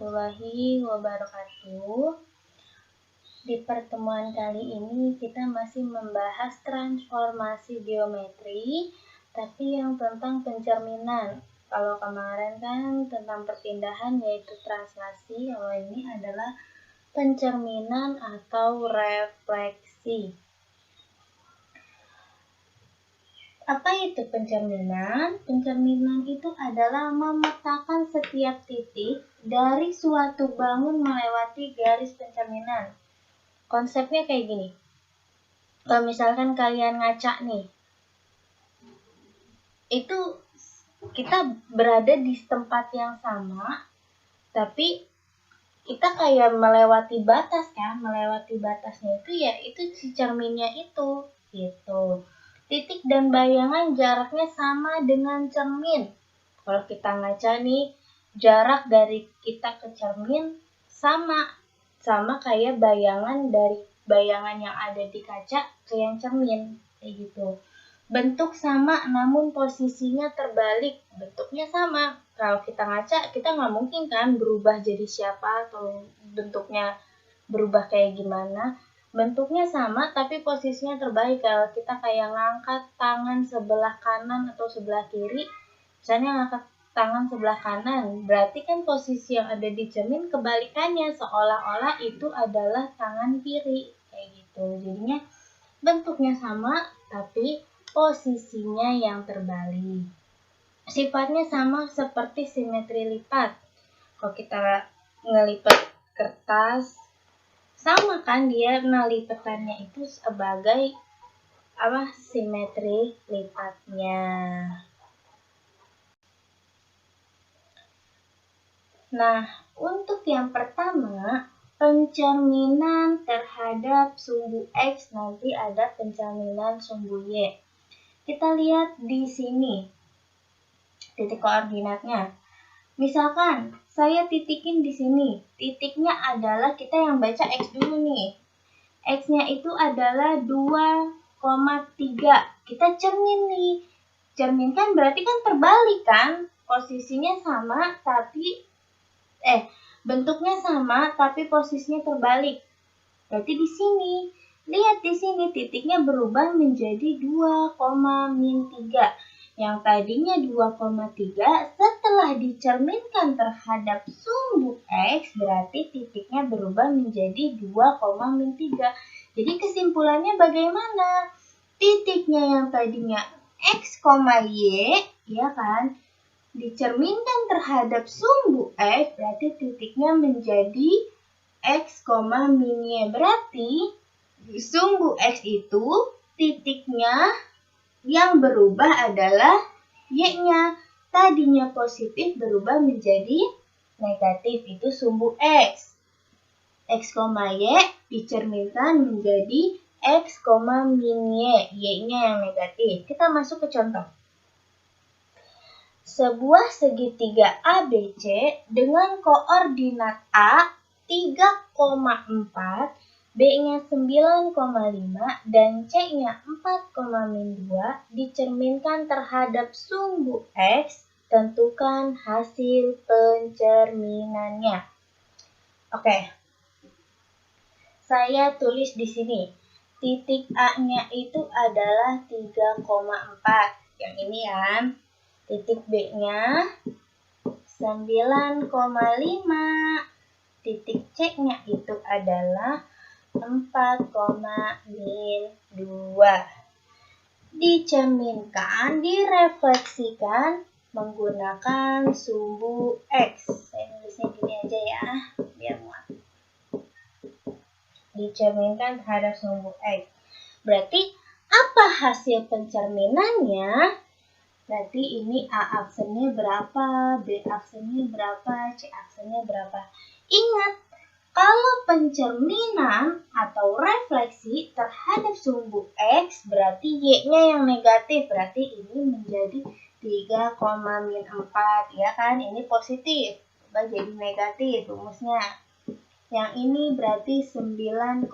warahmatullahi wabarakatuh. Di pertemuan kali ini kita masih membahas transformasi geometri, tapi yang tentang pencerminan. Kalau kemarin kan tentang perpindahan yaitu translasi, kalau ini adalah pencerminan atau refleksi. Apa itu pencerminan? Pencerminan itu adalah memetakan setiap titik dari suatu bangun melewati garis pencerminan. Konsepnya kayak gini. Kalau misalkan kalian ngaca nih, itu kita berada di tempat yang sama, tapi kita kayak melewati batas kan, melewati batasnya itu ya itu si cerminnya itu, gitu. Titik dan bayangan jaraknya sama dengan cermin. Kalau kita ngaca nih, jarak dari kita ke cermin sama kayak bayangan dari bayangan yang ada di kaca ke yang cermin, kayak gitu. Bentuk sama namun posisinya terbalik, bentuknya sama. Kalau kita ngaca, kita nggak mungkin kan berubah jadi siapa atau bentuknya berubah kayak gimana. Bentuknya sama tapi posisinya terbalik. Kalau kita kayak ngangkat tangan sebelah kanan atau sebelah kiri, misalnya ngangkat tangan sebelah kanan, berarti kan posisi yang ada di cermin kebalikannya, seolah-olah itu adalah tangan kiri, kayak gitu. Jadinya bentuknya sama, tapi posisinya yang terbalik. Sifatnya sama seperti simetri lipat. Kalau kita ngelipat kertas, sama kan dia ngelipatannya itu sebagai simetri lipatnya. Nah, untuk yang pertama, pencerminan terhadap sumbu X, nanti ada pencerminan sumbu Y. Kita lihat di sini, titik koordinatnya. Misalkan, saya titikin di sini. Titiknya adalah, kita yang baca X dulu nih. X-nya itu adalah 2,3. Kita cermin nih. Cermin kan berarti kan terbalik kan? Posisinya sama, tapi bentuknya sama tapi posisinya terbalik. Berarti di sini, lihat di sini titiknya berubah menjadi 2,3. Yang tadinya 2,3 setelah dicerminkan terhadap sumbu X, berarti titiknya berubah menjadi 2,3. Jadi kesimpulannya bagaimana? Titiknya yang tadinya X, Y, ya kan? Dicerminkan terhadap sumbu X, berarti titiknya menjadi X, min Y. Berarti sumbu X itu titiknya yang berubah adalah Y-nya. Tadinya positif berubah menjadi negatif, itu sumbu X. X, Y dicerminkan menjadi X, min Y. Y-nya yang negatif. Kita masuk ke contoh. Sebuah segitiga ABC dengan koordinat A 3,4, B-nya 9,5, dan C-nya 4,2 dicerminkan terhadap sumbu X. Tentukan hasil pencerminannya. Oke. Saya tulis di sini. Titik A-nya itu adalah 3,4. Yang ini kan. Titik B-nya 9,5. Titik C-nya itu adalah 4,2. Dicerminkan, direfleksikan menggunakan sumbu X. Saya tulisnya gini aja ya, biar muat. Dicerminkan terhadap sumbu X. Berarti apa hasil pencerminannya? Berarti ini A aksennya berapa, B aksennya berapa, C aksennya berapa. Ingat, kalau pencerminan atau refleksi terhadap sumbu X, berarti Y-nya yang negatif. Berarti ini menjadi 3,4, ya kan? Ini positif. Coba jadi negatif rumusnya. Yang ini berarti 9,5.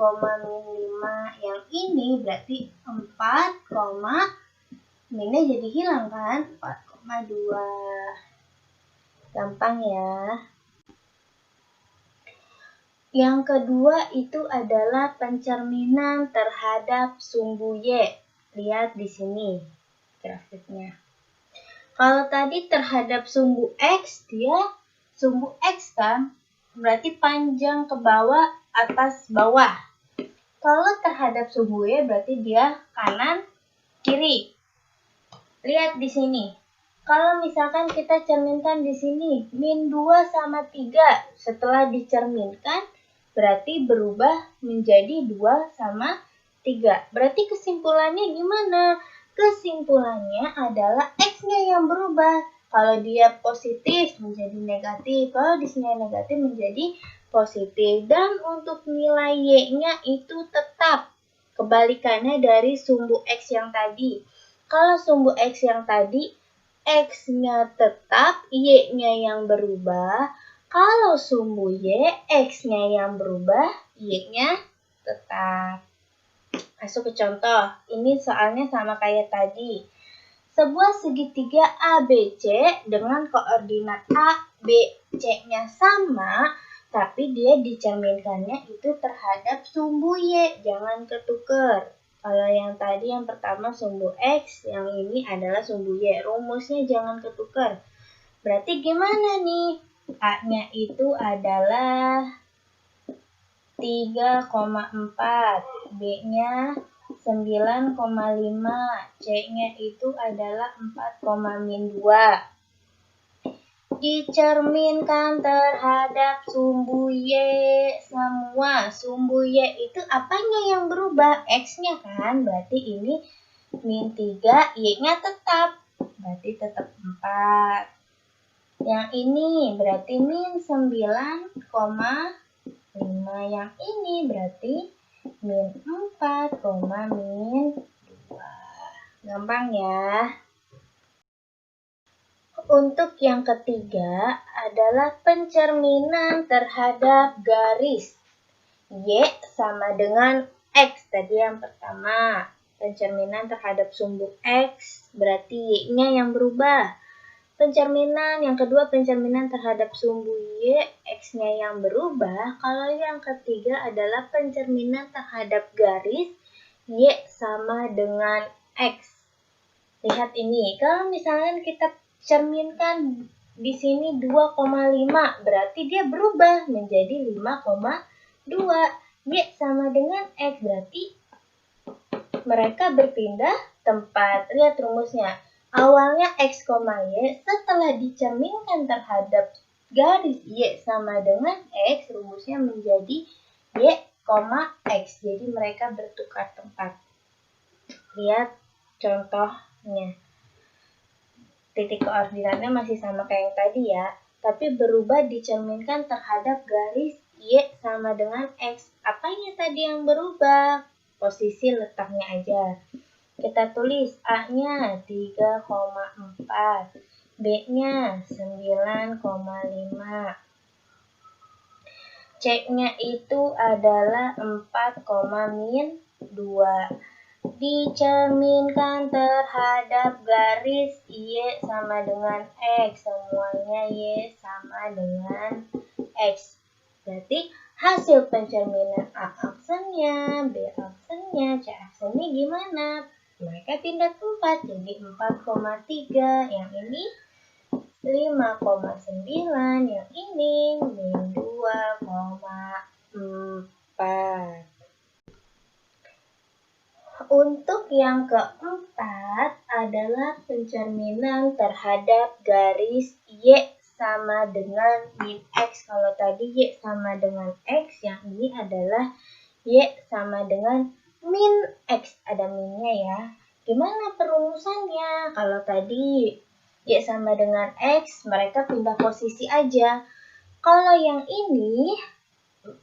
Yang ini berarti 4, minnya jadi hilang kan? 4,2. Gampang ya. Yang kedua itu adalah pencerminan terhadap sumbu Y. Lihat di sini grafiknya. Kalau tadi terhadap sumbu X, dia sumbu X kan, berarti panjang ke bawah, atas, bawah. Kalau terhadap sumbu Y, berarti dia kanan, kiri. Lihat di sini. Kalau misalkan kita cerminkan di sini, min 2 sama 3 setelah dicerminkan, berarti berubah menjadi 2 sama 3. Berarti kesimpulannya gimana? Kesimpulannya adalah X-nya yang berubah. Kalau dia positif menjadi negatif, kalau di sini negatif menjadi positif. Dan untuk nilai Y-nya itu tetap. Kebalikannya dari sumbu X yang tadi. Kalau sumbu X yang tadi, X-nya tetap, Y-nya yang berubah. Kalau sumbu Y, X-nya yang berubah, Y-nya tetap. Masuk ke contoh. Ini soalnya sama kayak tadi. Sebuah segitiga ABC dengan koordinat A, B, C-nya sama, tapi dia dicerminkannya itu terhadap sumbu Y. Jangan ketuker. Kalau yang tadi yang pertama sumbu X, yang ini adalah sumbu Y. Rumusnya jangan ketuker. Berarti gimana nih? A-nya itu adalah 3,4, B-nya 9,5, C-nya itu adalah 4,2. Dicerminkan terhadap sumbu Y semua. Sumbu Y itu apanya yang berubah? X-nya kan, berarti ini min 3, Y-nya tetap, berarti tetap 4. Yang ini berarti min 9,5, yang ini berarti min 4, min 2. Gampang ya. Untuk yang ketiga adalah pencerminan terhadap garis. Y sama dengan X. Tadi yang pertama, pencerminan terhadap sumbu X, berarti Y-nya yang berubah. Pencerminan yang kedua, pencerminan terhadap sumbu Y, X-nya yang berubah. Kalau yang ketiga adalah pencerminan terhadap garis, Y sama dengan X. Lihat ini, kalau misalnya kita cerminkan di sini 2,5, berarti dia berubah menjadi 5,2. Y sama dengan X, berarti mereka berpindah tempat. Lihat rumusnya. Awalnya X, Y, setelah dicerminkan terhadap garis Y sama dengan X, rumusnya menjadi Y, X. Jadi mereka bertukar tempat. Lihat contohnya. Titik koordinatnya masih sama kayak yang tadi ya, tapi berubah dicerminkan terhadap garis Y sama dengan X. Apanya tadi yang berubah? Posisi letaknya aja. Kita tulis A-nya 3,4, B-nya 9,5, C-nya itu adalah 4,2. Dicerminkan terhadap garis Y sama dengan X. Semuanya Y sama dengan X. Berarti hasil pencerminan A aksennya, B aksennya, C aksennya gimana? Mereka pindah tempat jadi 4,3. Yang ini 5,9. Yang ini min 2,4. Untuk yang keempat adalah pencerminan terhadap garis Y sama dengan min X. Kalau tadi Y sama dengan X, yang ini adalah Y sama dengan min X. Ada minnya ya. Gimana perumusannya? Kalau tadi Y sama dengan X, mereka pindah posisi aja. Kalau yang ini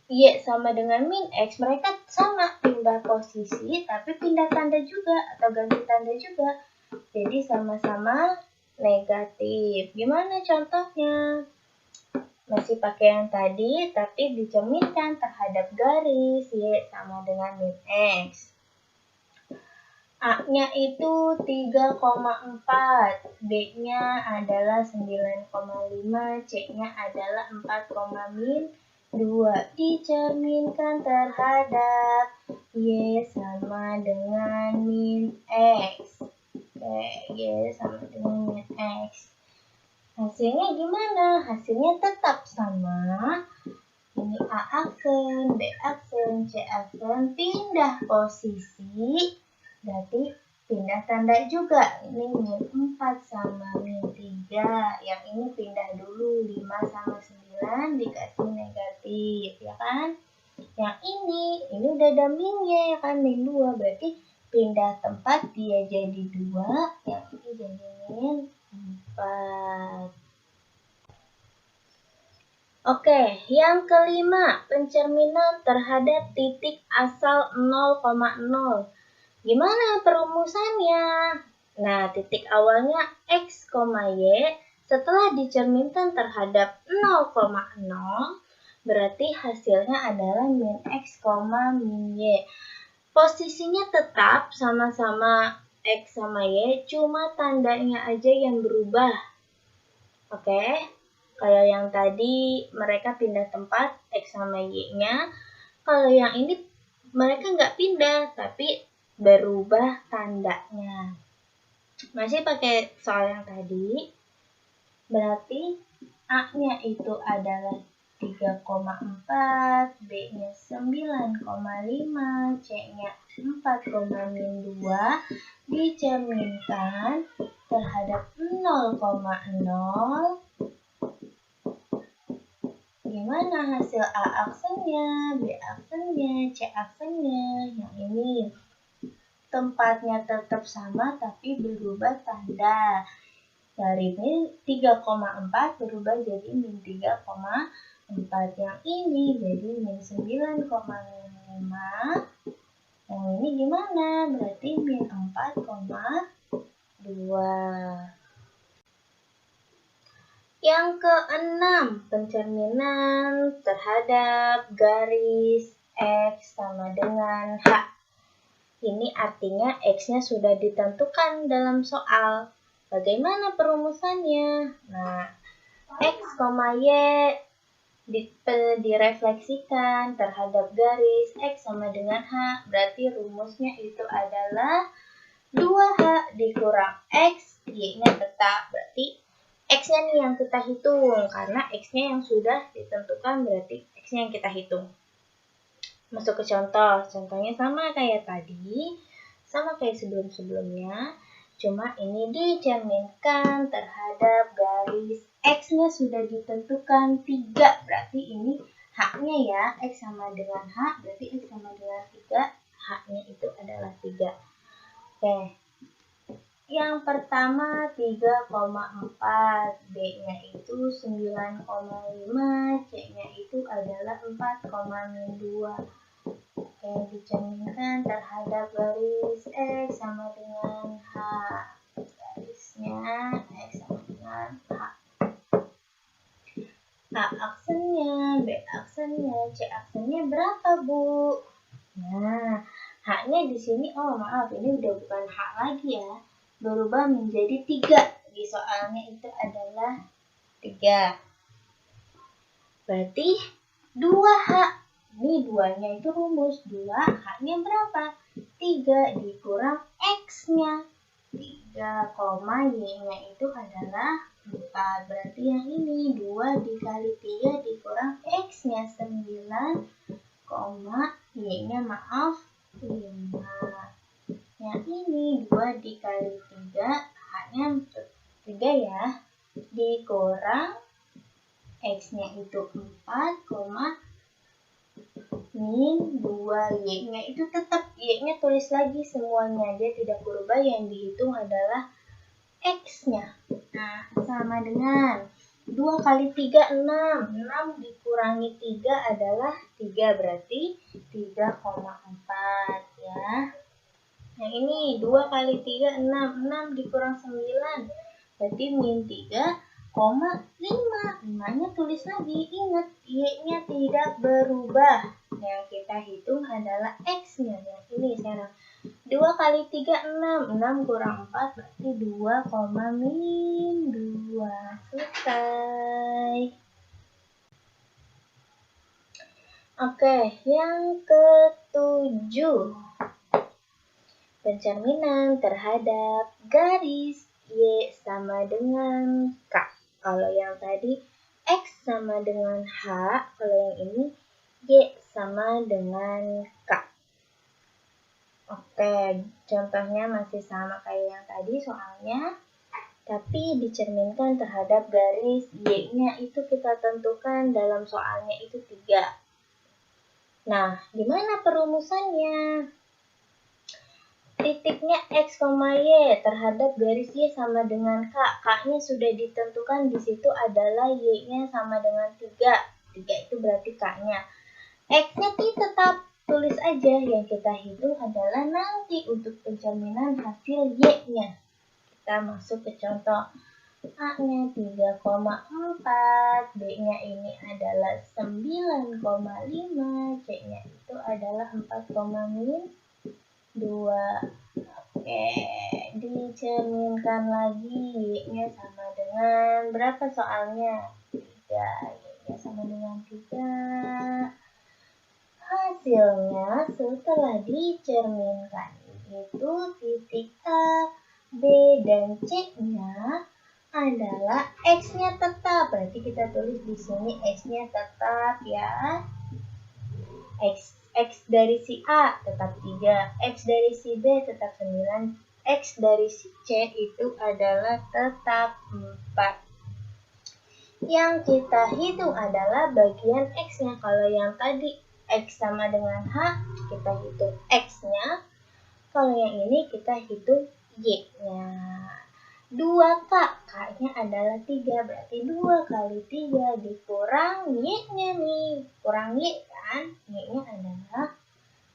Y sama dengan min X, mereka sama pindah posisi tapi pindah tanda juga atau ganti tanda juga. Jadi sama-sama negatif. Gimana contohnya? Masih pakai yang tadi tapi dicerminkan terhadap garis Y sama dengan min X. A-nya itu 3,4, B-nya adalah 9,5, C-nya adalah 4, 2 dicerminkan terhadap Y sama dengan min X. Oke, Y sama dengan min X. Hasilnya gimana? Hasilnya tetap sama. Ini A aksen, B aksen, C aksen, pindah posisi. Berarti pindah tanda juga. Ini min 4 sama min 3. Yang ini pindah dulu. 5 sama 9 dikasih negatif, ya kan? Yang ini udah ada minnya, ya kan? Min 2. Berarti pindah tempat dia jadi 2. Yang ini jadi min 4. Oke, yang kelima, pencerminan terhadap titik asal 0,0. Gimana perumusannya? Nah, titik awalnya X, Y, setelah dicerminkan terhadap 0,0, berarti hasilnya adalah min X, min Y. Posisinya tetap sama-sama X sama Y, cuma tandanya aja yang berubah. Oke? Kalau yang tadi mereka pindah tempat X sama Y-nya. Kalau yang ini mereka nggak pindah, tapi berubah tandanya. Masih pakai soal yang tadi. Berarti A-nya itu adalah 3,4, B-nya 9,5, C-nya 4,2 dicerminkan terhadap 0,0. Gimana hasil A aksennya, B aksennya, C aksennya? Yang ini tempatnya tetap sama tapi berubah tanda. Dari min 3,4 berubah jadi min 3,4. Yang ini jadi min 9,5. Yang ini gimana? Berarti min 4,2. Yang keenam, pencerminan terhadap garis X sama dengan H. Ini artinya X-nya sudah ditentukan dalam soal. Bagaimana perumusannya? Nah, X, Y direfleksikan terhadap garis X sama dengan H. Berarti rumusnya itu adalah 2H dikurang X, Y-nya tetap. Berarti X-nya nih yang kita hitung, karena X-nya yang sudah ditentukan berarti X-nya yang kita hitung. Masuk ke contoh, contohnya sama kayak tadi, sama kayak sebelum-sebelumnya, cuma ini dicerminkan terhadap garis X-nya sudah ditentukan 3, berarti ini H-nya ya, X sama dengan H, berarti X sama dengan 3, H-nya itu adalah 3. Oke. Yang pertama 3,4, B-nya itu 9,5, C-nya itu adalah 4,2. Oke, dicerminkan terhadap garis X sama dengan H. Garisnya X sama dengan H. A aksennya, B aksennya, C aksennya berapa, Bu? Nah, H-nya di sini, oh maaf, ini udah bukan H lagi ya. Berubah menjadi 3. Di soalnya itu adalah 3. Berarti 2H. Ini 2-nya itu rumus. 2, H-nya berapa? 3 dikurang X-nya. 3, Y-nya itu adalah 4. Berarti yang ini 2 dikali 3 dikurang X-nya 9, Y-nya maaf 5. Yang ini 2 dikali 3, H-nya 3 ya, dikurang X-nya itu 4, min 2, Y-nya itu tetap, Y-nya tulis lagi semuanya, dia tidak berubah, yang dihitung adalah X-nya. Nah, sama dengan 2 kali 3, 6. 6 dikurangi 3 adalah 3, berarti 3,4 ya. Yang ini 2 kali 3, 6. 6 dikurang 9. Berarti min 3,5. 5-nya tulis lagi. Ingat, Y-nya tidak berubah. Yang kita hitung adalah X-nya. Yang ini sekarang. 2 kali 3, 6. 6 kurang 4 berarti 2, min 2. Selesai. Oke, yang ketujuh. Pencerminan terhadap garis Y sama dengan K. Kalau yang tadi X sama dengan H, kalau yang ini Y sama dengan K. Oke, contohnya masih sama kayak yang tadi soalnya, tapi dicerminkan terhadap garis Y-nya itu kita tentukan dalam soalnya itu 3. Nah, gimana perumusannya? Titiknya X, Y terhadap garis Y sama dengan K. K-nya sudah ditentukan, di situ adalah Y-nya sama dengan 3. 3 itu berarti K-nya. X-nya tetap tulis aja, yang kita hitung adalah nanti untuk pencerminan hasil Y-nya. Kita masuk ke contoh. A-nya 3,4, B-nya ini adalah 9,5, C-nya itu adalah 4,2. Oke, dicerminkan lagi, Y-nya sama dengan berapa soalnya? 3, Y-nya sama dengan 3. Hasilnya setelah dicerminkan itu titik A, B, dan C-nya adalah X-nya tetap. Berarti kita tulis di sini X-nya tetap ya. X dari si A tetap 3, X dari si B tetap 9, X dari si C itu adalah tetap 4. Yang kita hitung adalah bagian X-nya. Kalau yang tadi X sama dengan H, kita hitung X-nya. Kalau yang ini kita hitung Y-nya. 2K, K-nya adalah 3, berarti 2 kali 3 dikurang Y-nya nih. Kurang Y kan, Y-nya adalah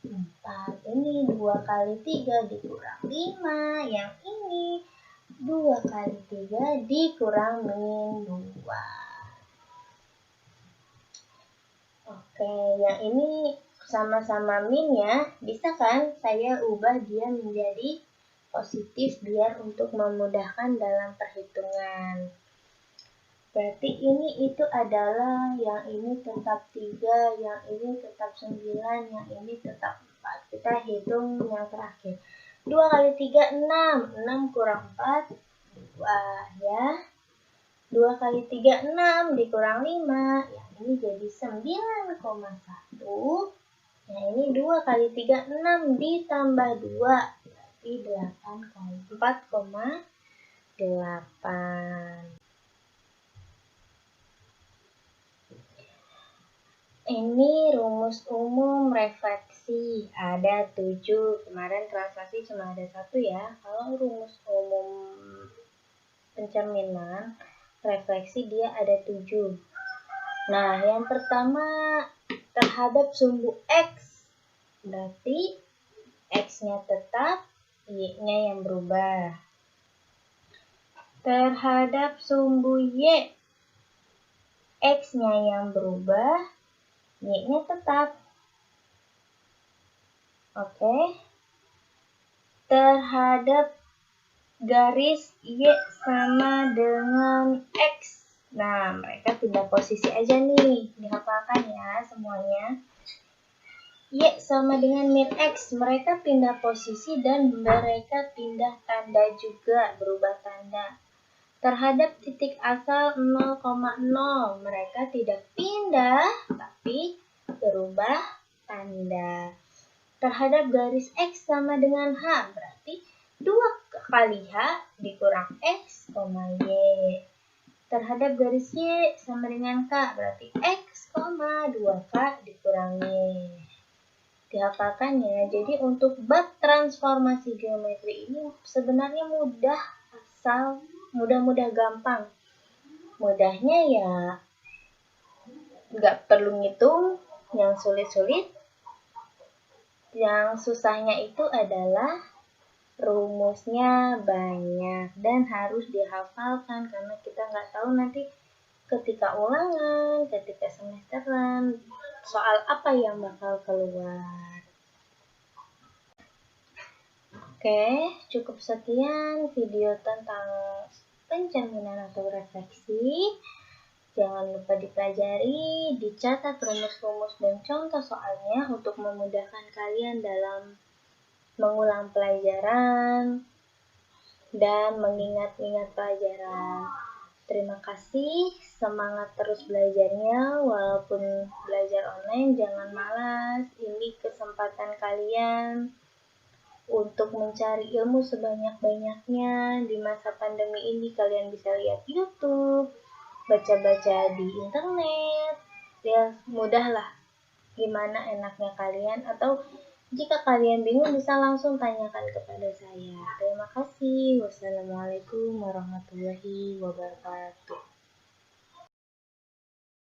4. Ini 2 kali 3 dikurang 5. Yang ini 2 kali 3 dikurang min 2. Oke, yang ini sama-sama min ya. Bisa kan saya ubah dia menjadi positif biar untuk memudahkan dalam perhitungan. Berarti ini itu adalah yang ini tetap 3, yang ini tetap 9, yang ini tetap 4. Kita hitung yang terakhir. 2 kali 3, 6. 6 kurang 4, 2 ya. 2 kali 3, 6 dikurang 5. Yang ini jadi 9,1. Yang ini 2 kali 3, 6 ditambah 2. Berarti 4,8. Ini rumus umum refleksi. Ada 7. Kemarin translasi cuma ada 1 ya. Kalau rumus umum pencerminan refleksi dia ada 7. Nah, yang pertama terhadap sumbu X. Berarti X-nya tetap, Y-nya yang berubah. Terhadap sumbu Y, X-nya yang berubah, Y-nya tetap. Oke. Terhadap garis Y sama dengan X. Nah, mereka pindah posisi aja nih. Dihafalkan ya semuanya. Y sama dengan min X. Mereka pindah posisi dan mereka pindah tanda juga. Berubah tanda. Terhadap titik asal 0,0. Mereka tidak pindah, tapi berubah tanda. Terhadap garis X sama dengan H. Berarti 2 kali H dikurang X, Y. Terhadap garis Y sama dengan K, berarti X, 2K dikurang Y. Dihafalkan ya. Jadi untuk bab transformasi geometri ini sebenarnya mudah, asal mudah-mudah gampang. Mudahnya ya nggak perlu ngitung yang sulit-sulit. Yang susahnya itu adalah rumusnya banyak dan harus dihafalkan karena kita nggak tahu nanti ketika ulangan, ketika semesteran, soal apa yang bakal keluar. Oke, cukup sekian video tentang pencerminan atau refleksi. Jangan lupa dipelajari, dicatat rumus-rumus dan contoh soalnya untuk memudahkan kalian dalam mengulang pelajaran dan mengingat-ingat pelajaran. Terima kasih, semangat terus belajarnya, walaupun belajar online jangan malas, ini kesempatan kalian untuk mencari ilmu sebanyak-banyaknya. Di masa pandemi ini kalian bisa lihat YouTube, baca-baca di internet, ya mudahlah gimana enaknya kalian, atau jika kalian bingung bisa langsung tanyakan kepada saya. Terima kasih. Wassalamualaikum warahmatullahi wabarakatuh.